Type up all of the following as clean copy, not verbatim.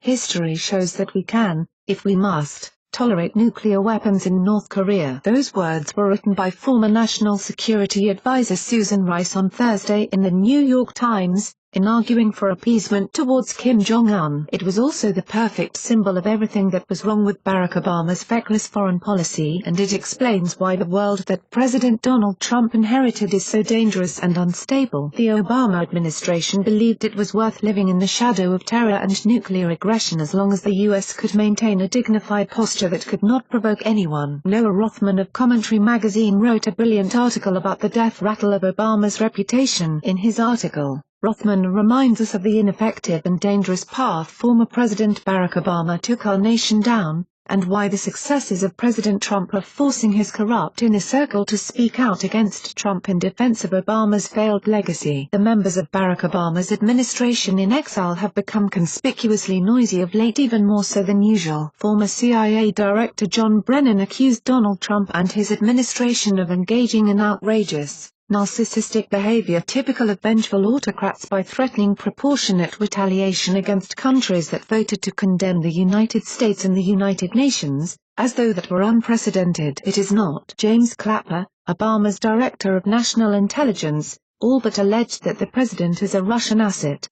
History shows that we can, if we must, tolerate nuclear weapons in North Korea. Those words were written by former National Security Advisor Susan Rice on Thursday in the New York Times, in arguing for appeasement towards Kim Jong-un. It was also the perfect symbol of everything that was wrong with Barack Obama's feckless foreign policy, and it explains why the world that President Donald Trump inherited is so dangerous and unstable. The Obama administration believed it was worth living in the shadow of terror and nuclear aggression as long as the U.S. could maintain a dignified posture that could not provoke anyone. Noah Rothman of Commentary magazine wrote a brilliant article about the death rattle of Obama's reputation. In his article, Rothman reminds us of the ineffective and dangerous path former President Barack Obama took our nation down, and why the successes of President Trump are forcing his corrupt inner circle to speak out against Trump in defense of Obama's failed legacy. The members of Barack Obama's administration in exile have become conspicuously noisy of late, even more so than usual. Former CIA Director John Brennan accused Donald Trump and his administration of engaging in outrageous, narcissistic behavior typical of vengeful autocrats by threatening proportionate retaliation against countries that voted to condemn the United States and the United Nations, as though that were unprecedented. It is not. James Clapper, Obama's Director of National Intelligence, all but alleged that the president is a Russian asset.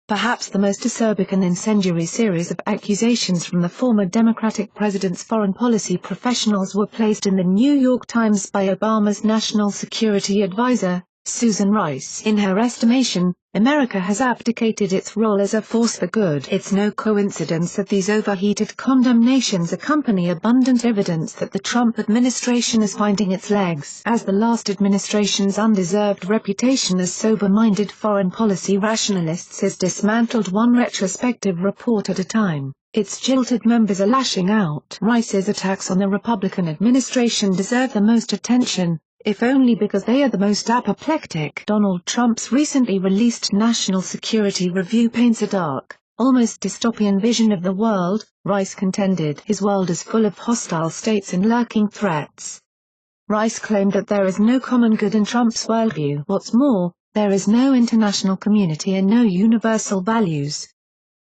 Perhaps the most acerbic and incendiary series of accusations from the former Democratic president's foreign policy professionals were placed in the New York Times by Obama's National Security Advisor, Susan Rice. In her estimation, America has abdicated its role as a force for good. It's no coincidence that these overheated condemnations accompany abundant evidence that the Trump administration is finding its legs. As the last administration's undeserved reputation as sober-minded foreign policy rationalists is dismantled one retrospective report at a time, its jilted members are lashing out. Rice's attacks on the Republican administration deserve the most attention, if only because they are the most apoplectic. Donald Trump's recently released National Security Review paints a dark, almost dystopian vision of the world. Rice contended his world is full of hostile states and lurking threats. Rice claimed that there is no common good in Trump's worldview. What's more, there is no international community and no universal values.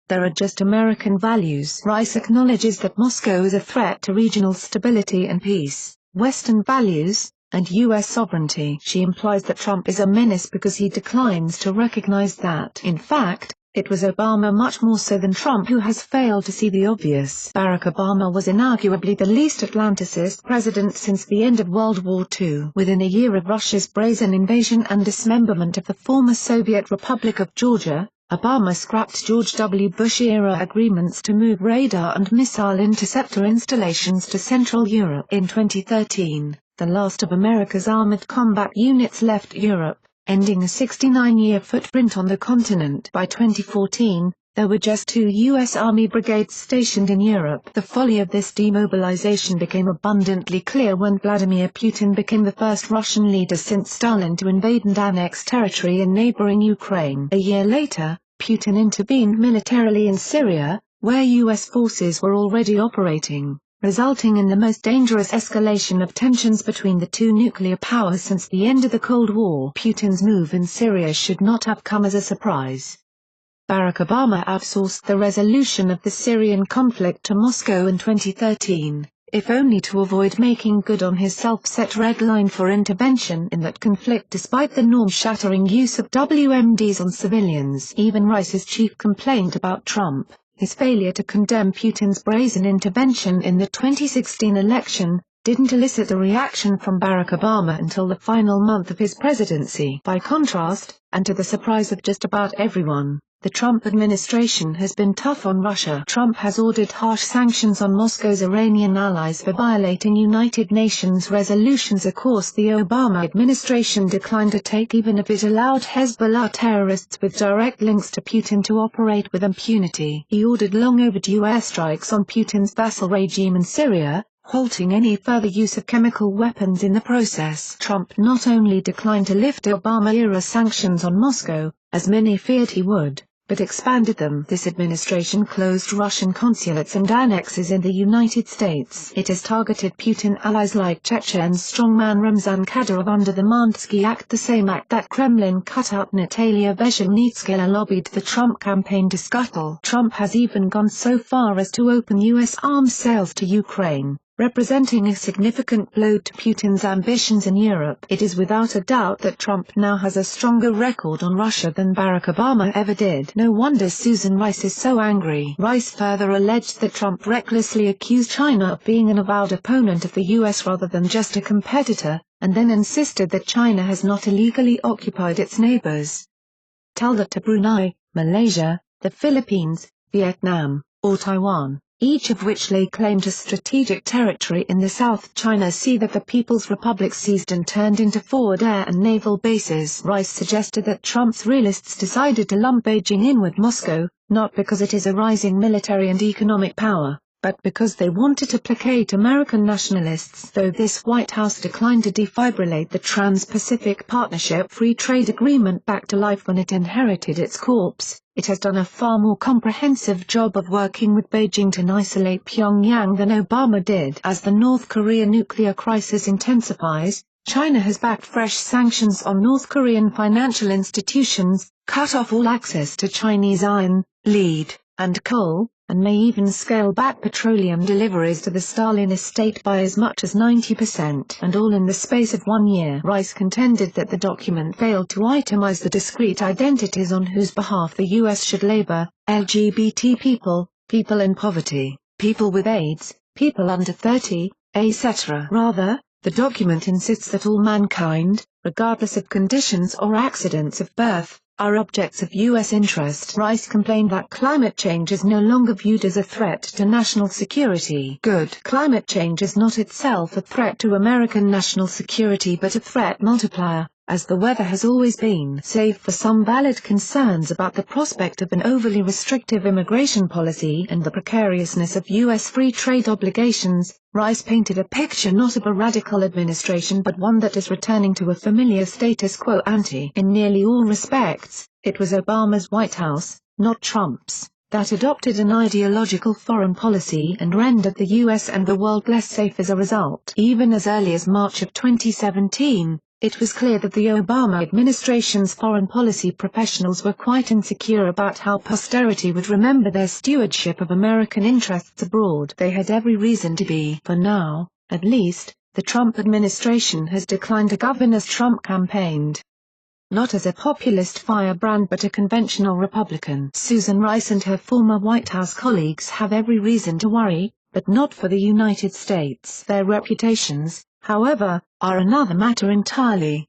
There are just American values. Rice acknowledges that Moscow is a threat to regional stability and peace, Western values, and U.S. sovereignty. She implies that Trump is a menace because he declines to recognize that. In fact, it was Obama much more so than Trump who has failed to see the obvious. Barack Obama was inarguably the least Atlanticist president since the end of World War II. Within a year of Russia's brazen invasion and dismemberment of the former Soviet Republic of Georgia, Obama scrapped George W. Bush-era agreements to move radar and missile interceptor installations to Central Europe. In 2013, the last of America's armored combat units left Europe, ending a 69-year footprint on the continent. By 2014, there were just 2 U.S. Army brigades stationed in Europe. The folly of this demobilization became abundantly clear when Vladimir Putin became the first Russian leader since Stalin to invade and annex territory in neighboring Ukraine. A year later, Putin intervened militarily in Syria, where U.S. forces were already operating, resulting in the most dangerous escalation of tensions between the two nuclear powers since the end of the Cold War. Putin's move in Syria should not have come as a surprise. Barack Obama outsourced the resolution of the Syrian conflict to Moscow in 2013, if only to avoid making good on his self-set red line for intervention in that conflict despite the norm-shattering use of WMDs on civilians. Even Rice's chief complaint about Trump, his failure to condemn Putin's brazen intervention in the 2016 election, didn't elicit a reaction from Barack Obama until the final month of his presidency. By contrast, and to the surprise of just about everyone, the Trump administration has been tough on Russia. Trump has ordered harsh sanctions on Moscow's Iranian allies for violating United Nations resolutions, a course the Obama administration declined to take even if it allowed Hezbollah terrorists with direct links to Putin to operate with impunity. He ordered long-overdue airstrikes on Putin's vassal regime in Syria, halting any further use of chemical weapons in the process. Trump not only declined to lift Obama-era sanctions on Moscow, as many feared he would, but expanded them. This administration closed Russian consulates and annexes in the United States. It has targeted Putin allies like Chechen strongman Ramzan Kadyrov under the Magnitsky Act, the same act that Kremlin cut out Natalia Veselnitskaya lobbied the Trump campaign to scuttle. Trump has even gone so far as to open U.S. arms sales to Ukraine, representing a significant blow to Putin's ambitions in Europe. It is without a doubt that Trump now has a stronger record on Russia than Barack Obama ever did. No wonder Susan Rice is so angry. Rice further alleged that Trump recklessly accused China of being an avowed opponent of the U.S. rather than just a competitor, and then insisted that China has not illegally occupied its neighbors. Tell that to Brunei, Malaysia, the Philippines, Vietnam, or Taiwan, each of which lay claim to strategic territory in the South China Sea that the People's Republic seized and turned into forward air and naval bases. Rice suggested that Trump's realists decided to lump Beijing in with Moscow, not because it is a rising military and economic power, but because they wanted to placate American nationalists. Though this White House declined to defibrillate the Trans-Pacific Partnership Free Trade Agreement back to life when it inherited its corpse, it has done a far more comprehensive job of working with Beijing to isolate Pyongyang than Obama did. As the North Korea nuclear crisis intensifies, China has backed fresh sanctions on North Korean financial institutions, cut off all access to Chinese iron, lead, and coal, and may even scale back petroleum deliveries to the Stalin estate by as much as 90%. And all in the space of 1 year. Rice contended that the document failed to itemize the discrete identities on whose behalf the U.S. should labor: LGBT people, people in poverty, people with AIDS, people under 30, etc. Rather, the document insists that all mankind, regardless of conditions or accidents of birth, are objects of U.S. interest. Rice complained that climate change is no longer viewed as a threat to national security. Good. Climate change is not itself a threat to American national security but a threat multiplier, as the weather has always been. Save for some valid concerns about the prospect of an overly restrictive immigration policy and the precariousness of U.S. free trade obligations, Rice painted a picture not of a radical administration but one that is returning to a familiar status quo ante. In nearly all respects, it was Obama's White House, not Trump's, that adopted an ideological foreign policy and rendered the U.S. and the world less safe as a result. Even as early as March of 2017, it was clear that the Obama administration's foreign policy professionals were quite insecure about how posterity would remember their stewardship of American interests abroad. They had every reason to be. For now, at least, the Trump administration has declined to govern as Trump campaigned. Not as a populist firebrand but a conventional Republican. Susan Rice and her former White House colleagues have every reason to worry, but not for the United States. Their reputations, however, are another matter entirely.